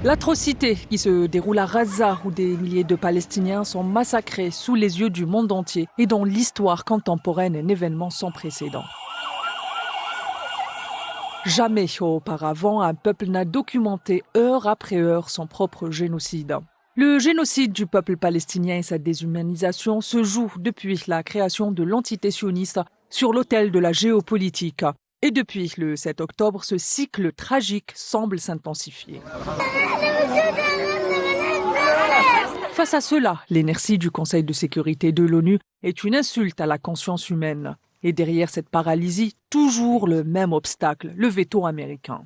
L'atrocité qui se déroule à Gaza, où des milliers de Palestiniens sont massacrés sous les yeux du monde entier, est dans l'histoire contemporaine un événement sans précédent. Jamais auparavant, un peuple n'a documenté heure après heure son propre génocide. Le génocide du peuple palestinien et sa déshumanisation se jouent depuis la création de l'entité sioniste sur l'autel de la géopolitique. Et depuis le 7 octobre, ce cycle tragique semble s'intensifier. Face à cela, l'inertie du Conseil de sécurité de l'ONU est une insulte à la conscience humaine. Et derrière cette paralysie, toujours le même obstacle, le veto américain.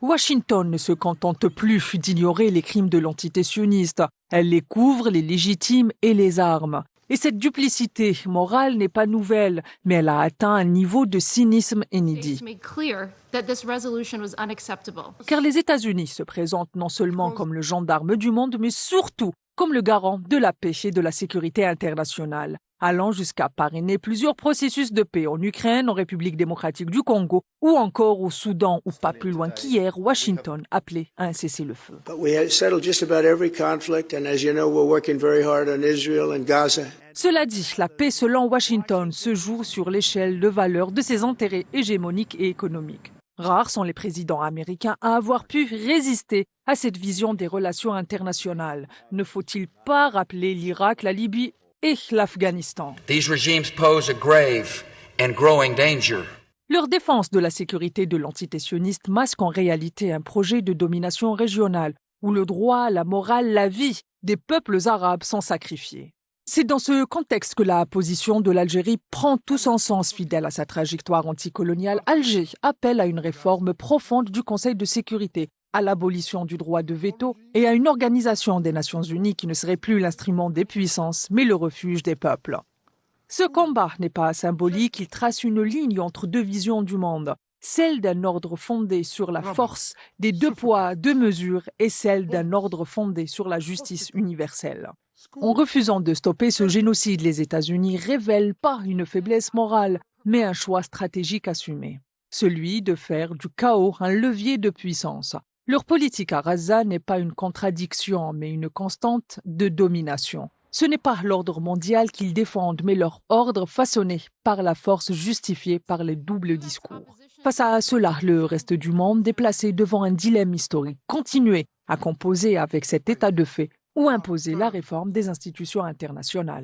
Washington ne se contente plus d'ignorer les crimes de l'entité sioniste. Elle les couvre, les légitime et les arme. Et cette duplicité morale n'est pas nouvelle, mais elle a atteint un niveau de cynisme inédit. Car les États-Unis se présentent non seulement comme le gendarme du monde, mais surtout comme le garant de la paix et de la sécurité internationale, allant jusqu'à parrainer plusieurs processus de paix en Ukraine, en République démocratique du Congo ou encore au Soudan, ou pas plus loin qu'hier, Washington appelait à un cessez-le-feu. Cela dit, la paix selon Washington se joue sur l'échelle de valeur de ses intérêts hégémoniques et économiques. Rares sont les présidents américains à avoir pu résister à cette vision des relations internationales. Ne faut-il pas rappeler l'Irak, la Libye et l'Afghanistan? Leur défense de la sécurité de l'entité sioniste masque en réalité un projet de domination régionale où le droit, la morale, la vie des peuples arabes sont sacrifiés. C'est dans ce contexte que la position de l'Algérie prend tout son sens. Fidèle à sa trajectoire anticoloniale, Alger appelle à une réforme profonde du Conseil de sécurité, à l'abolition du droit de veto et à une organisation des Nations Unies qui ne serait plus l'instrument des puissances, mais le refuge des peuples. Ce combat n'est pas symbolique, il trace une ligne entre deux visions du monde, celle d'un ordre fondé sur la force des deux poids, deux mesures, et celle d'un ordre fondé sur la justice universelle. En refusant de stopper ce génocide, les États-Unis révèlent pas une faiblesse morale, mais un choix stratégique assumé. Celui de faire du chaos un levier de puissance. Leur politique à Gaza n'est pas une contradiction, mais une constante de domination. Ce n'est pas l'ordre mondial qu'ils défendent, mais leur ordre façonné par la force justifiée par les doubles discours. Face à cela, le reste du monde, déplacé devant un dilemme historique, continuer à composer avec cet état de fait ou imposer la réforme des institutions internationales.